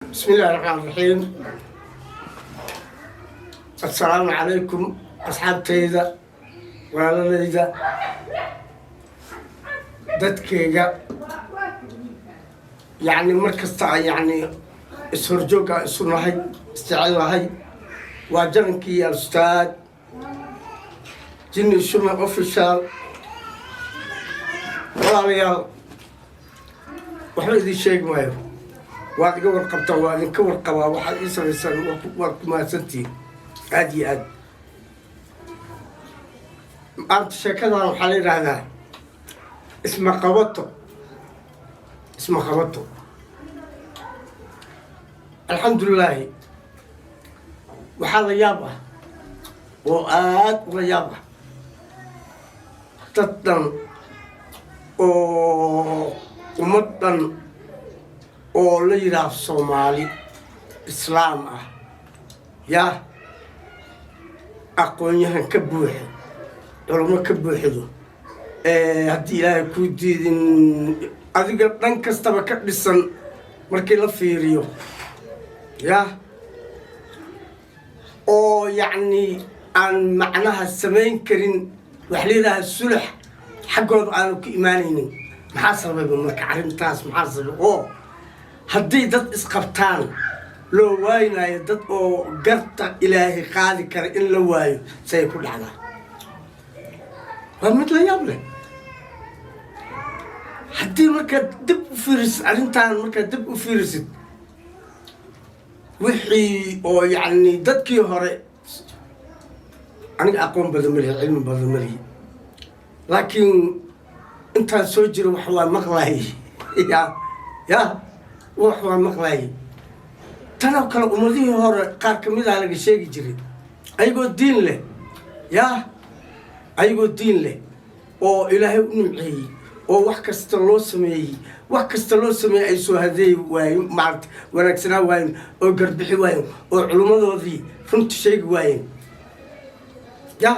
بسم الله الرحمن الرحيم. السلام عليكم أصحابتيدا walaalayda dadkayga يعني markasta يعني ishorjooga isu nahay isjecelahay waa jarankii al-ustaad jinni shuma official walaalayaal waxba idin sheegi maayo waad iga warqabtaa waa idinka warqabaa waxaad ii samaysaan waad ku mahadsantihiin aad iyo aad maanta sheekadan waxaa la yidhaahdaa isma qabato alxamdulilaahi waxaa la yaab ah oo aad ula yaab ah dad dhan oo ummad dhan oo la yidhaahdo soomaali islaam ah yaa aqoon-yahan ka buuxa culamo ka buuxdo haddii ilaahay kuu diidin adiga dhan kastaba ka dhisan markii la fiiriyo yaa oo yacni aan macnaha samayn karin wax la yidhaaha sulax xaggooda aanu ka imaanaynin maxaa sababa marka arrintaas maxaa sababa oo haddii dad isqabtaan loo waaynayo dad oo garta ilaahay qaadi kara in la waayo say ku dhacdaa waa mid la yaab leh haddii markaad dib u fiirisid arrintaan markaad dib u fiirisid wixii oo yacni dadkii hore aniga aqoon badan ma lihi cilmi badan ma lihi laakiin intaan soo jiro wax waa maqlaayay ya wax waa maqlaayay tanoo kale ummadihii hore qaar ka mid ah laga sheegi jiray ayagoo diin leh yaa ayagoo diin leh oo ilaahay u nimceeyey oo wax kasta loo sameeyey ay soo hadeey waayeen maarta wanaagsanaa waayeen oo garbixi waayeen oo culummadoodii runta sheegi waayeen yaa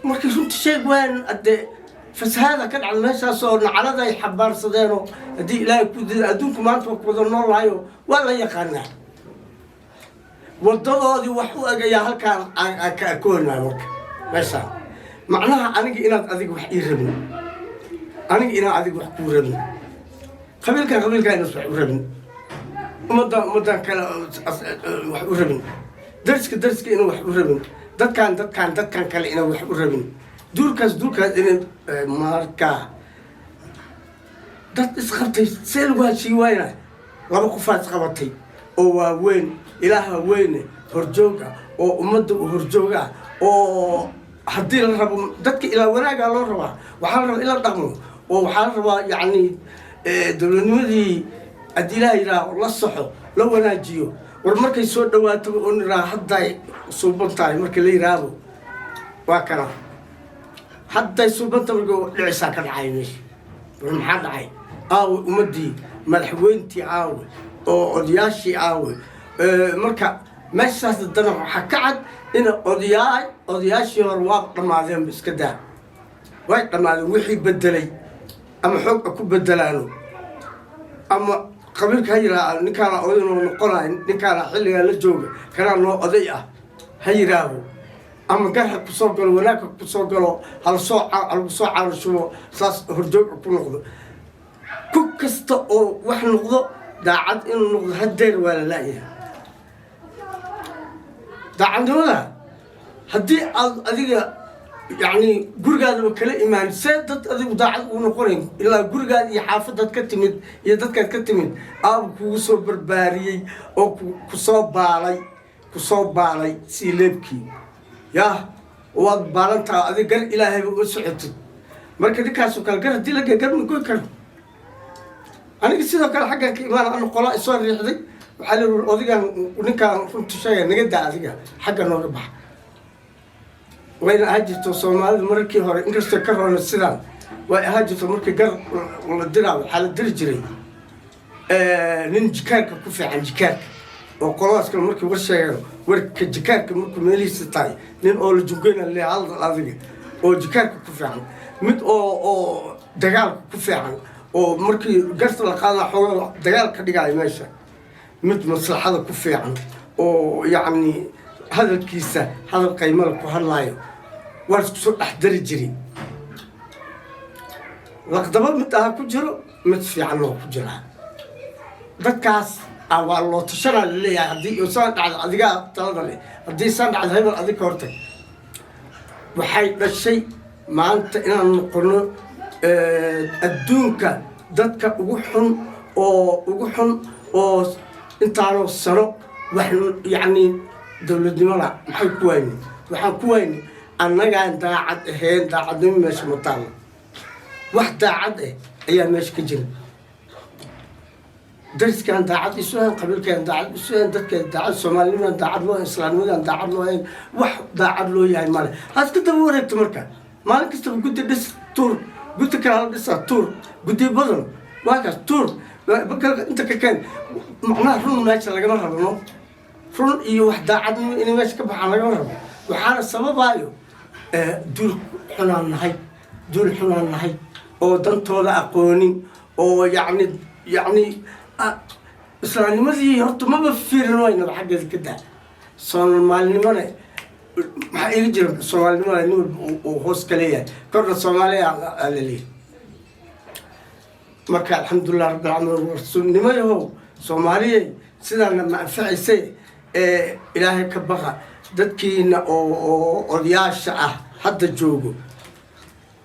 markay runta sheegi waayeen haddee fasahaada ka dhacda meeshaas oo nacalada ay xabaarsadeenoo haddii ilaahay ku dida adduunku maanta waa ku wada noolahayo waa la yaqaanaa wadadoodii wax u egayaa halkaan ka akoonaa marka meeshaan macnaha aniga inaad adiga wax ii rabin aniga inaan adiga wax kuu rabin qabiilkan inaas wax u rabin ummaddan kale wax u rabin dariska inaan wax u rabin dadkan kale inaan wax u rabin duurkaas inay markaa dad isqabtay see lagu hashii waayna laba qofaad isqabatay oo waaweyn ilaaha weyne horjooga oo ummadda u horjooga oo haddii la rabo dadka ilaa wanaagaa loo rabaa waxaa la rabaa in la dhaqmo oo waxaa la rabaa yacni dowladnimadii haddii ilaha yidhaha la soxo la wanaajiyo war markay soo dhawaataba oo niraa hadday suuban tahay marka la yidhaahdo waa kana hadday suubanta marka dhicisaa ka dhacay meesha war maxaa dhacay aawe ummaddii madaxweyntii aawe oo odayaashii aawe marka meeshaas dana waxaa ka cad in odayaashii hore waa dhammaadeenba iska daa way dhammaadeen wixii bedelay ama xoog a ku bedelaano ama qabiilka ha yidhaaha ninkaana odaynoo noqonayo ninkaana xilligaa la jooga kanaa noo oday ah ha yidhaaho ama garha ku soo galo wanaagka ku soo galo halagu soo caalashubo saas horjooga ku noqdo ku kasta oo wax noqdo daacad inuu noqdo hadeer waa la laayahay daacadnimada haddii aad adiga yacni gurigaadaba kala imaan see dad adigu daacad uu noqonayn ilaa gurigaad iyo xaafadaad ka timid iyo dadkaad ka timid aabu kugu soo barbaariyey oo kusoo baalay sii leebkii yaa waad baalantaa adig gar ilaahayba u socotid marka ninkaasoo kale gar haddii laga gar ma goy karo aniga sidoo kale xaggan ka imaan ana qolaa isoo riixday waxaa la yidhi odigan ninkaan runta sheegay naga daa adiga xagga nooga baxa wayna ahaa jirto soomaalida mararkii hore inkastoo ka roona sidaan way ahaa jirto markii gar la diraa waxaa la diri jiray nin jikaarka ku fiican jikaarka oo qoladaas kale markii war sheegaan warka jikaarka markuu meelihiisa tahay nin oo la jungeyna le hadal adiga oo jikaarka ku fiican mid oo dagaalka ku fiican oo markii garta la qaada xoogaa dagaal ka dhigaayo meesha mid maslaxada ku fiican oo yacni hadalkiisa hadal qaymala ku hadlaayo waa isku soo dhex dari jiray laqdaba mid aha ku jiro mid fiican oo ku jiraa dadkaas waa loo tashanaa laleeyahay haddii saan dhacdo adigaa talada leh haddii saan dhacdo hebel adig ka hortag waxay dhashay maanta inaan noqono adduunka dadka ugu xun oo intaanoo sano wax yacni dowladnimada maxay ku wayni waxaan ku wayni annagaan daacad ahayn daacadnimo meesha ma taalo wax daacad ayaa meesha ka jira dariskaan daacad isu hayn qabiilkaan daacad isu hayn dadkaan daacad soomaalinimadaan daacad loo hayn islaamnimadaan daacad loo hayn wax daacad loo yahay male haad ka daba wareegto marka maalin kastaba guddi dhis tuur guddi kale hala dhisaa tuur guddi badan waa kaas tuur inta ka keen macnaha run meesha lagama rabo no run iyo wax daacadnimo inay meesha ka baxaan lagama rabo waxaana sababaayo duul xunaan nahay oo dantooda aqoonin oo yacni islaamnimadii horta maba fiirin waynaba xaggeeda ka daa soomaalinimane maxaa iga jira soomaalinimada nin uu hoos ka leeyahay korna soomaaliya aa laleeyahay marka alxamdulilah rabbilcaalamiin warsuulnimo yahow soomaaliyey sidaana ma anfacayse ilaahay ka baqa dadkiina oo odayaasha ah hadda joogo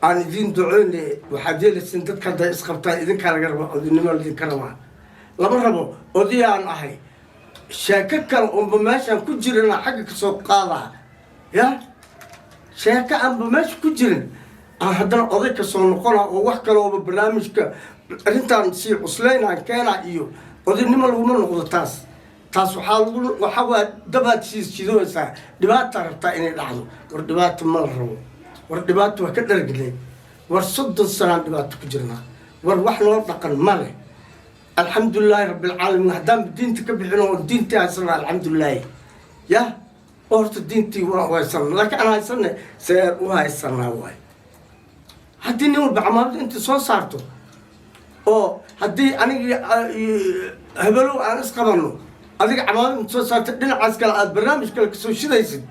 aan idiin duceyne waxaad yeelaysin dadka hadday isqabtaan idinkaa laga rabaa odinimo idinka rabaa lama rabo odayaan ahay sheeko kale unba meeshaan ku jirina xagga kasoo qaadaa ya sheeko aanba meesha ku jirin aan haddana oday kasoo noqona oo wax kalooba barnaamijka arrintaan sii cuslaynaan keenaa iyo odaynimo laguma noqdo taas waxaa waa dabaad shiidooysaa dhibaata rabtaa inay dhacdo war dhibaata ma la rabo war dhibaato waa ka dhargilay war 30 sanaan dhibaato ku jirnaa war wax noo dhaqan ma leh alxamdulilaahi rabbilcaalamiin haddaan diinta ka bixin oo diintii haysana alxamdulilaahi ya horta diintii waa haysana laakiin aan haysana seer u haysanaa waay haddii nin walba camaamada inta soo saarto oo haddii aniga hebelow aan isqabanno adiga camaamada inta soo saarto dhinacaas kale aad barnaamij kale kasoo shidaysid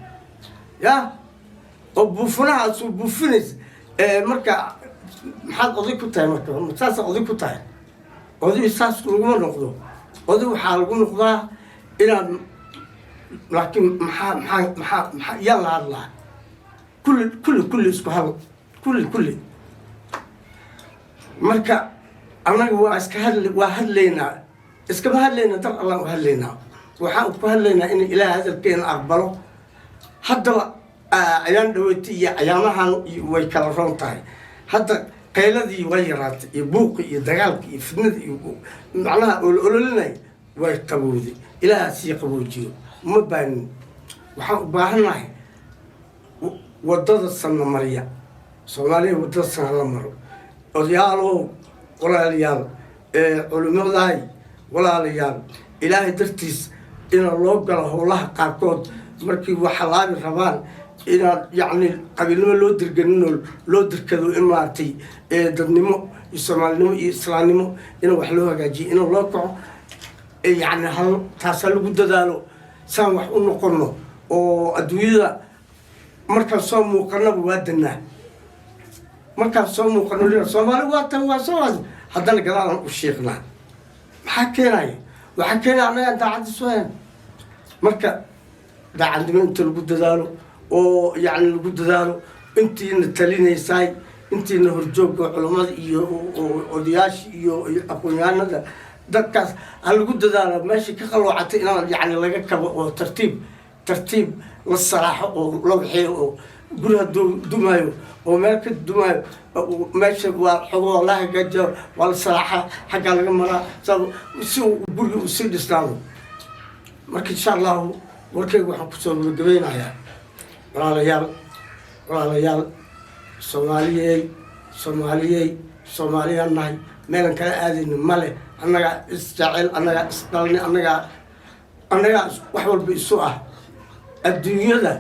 ya oo buufinaha aad soo buufinaysid marka maxaad oday ku tahay marka saasa oday ku tahay oday saas laguma noqdo oday waxaa lagu noqdaa inaad laakiin maxaa yaa la hadlaa kulli isku hal kulli marka annaga waa hadlaynaa iskama hadlaynaa dar allaan u hadlaynaa waxaan ku hadlaynaa in ilaah hadalkeena aqbalo haddaba ayaan dhaweetay iyo ayaamahan way kala roon tahay hadda qayladii way yaraatay iyo buuqi iyo dagaalki iyo fidnada iyo macnaha ololinay way qabowday ilaaha sii qaboojiyo ma baanin waxaan u baahannahay wadada sanna mariya soomaaliya wadada sanna la maro odayaalow walaalayaal culimadaay walaalayaal ilaahay dartiis ina loo galo howlaha qaarkood markii waxalaabi rabaan inaad yacni qabiilnimo loo dirganinoo loo dirkado in maaragtay dadnimo iyo soomaalinimo iyo islaamnimo in wax loo hagaajiyo in loo kaco yacni hal taasaa lagu dadaalo saan wax u noqono oo adduunyada markaan soo muuqanaba waa danaa markaan soo muuqano soomaali waa tan waa soo haddana gadaalan u sheeqnaa maxaa keenaya waxaa keenaya annagaan daacadda soo hayn marka daacadnimo inta lagu dadaalo oo yacni lagu dadaalo intiina talinaysaay intiina horjoogga culummada iyo odayaasha iyo aqoon-yahanada dadkaas ha lagu dadaalo meesha ka qaloocatay inaan yacni laga kabo oo tartiib la salaaxo oo la waxeeyo oo guri hadduu dumaayo oo meel ka dumaayo meesha waa xogoo la hagaajiyo waa la salaaxa xaggaa laga maraa si uu guriga u sii dhisnaado marka insha allahu warkayga waxaan kusoo gabagabeynayaa walaalayaal soomaaliyaan nahay meelan kala aadayni male annagaa isjecel annagaa isdhalni annagaa wax walba isu ah adduunyada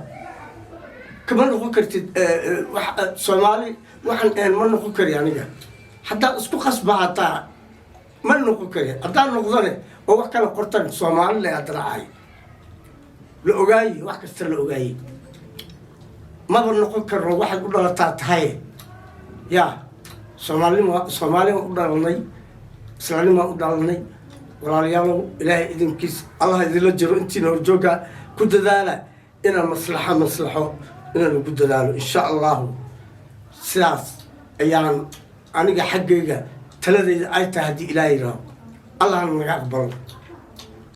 kama noqon kartid soomaali waxaan ma noqon kari aniga haddaad isku qasba hataa ma noqon kari haddaan noqdane oo wax kala qortan Soomaali la adraacay la ogaayay wax kasta la ogaayay ma noqon karo waxa u dhalataa tahay ya Soomaali u dhalanay islaamnimo u dhalanay walaalayaal ilaahay idinkiis Allah idin la jiro intiina horjooga ku dadaala ina maslaxo ina lagu dadaalo insha Allah sidaas ayaan aniga xaggayga taladayda ay tahay ilaahay raaw Allah naga aqbalo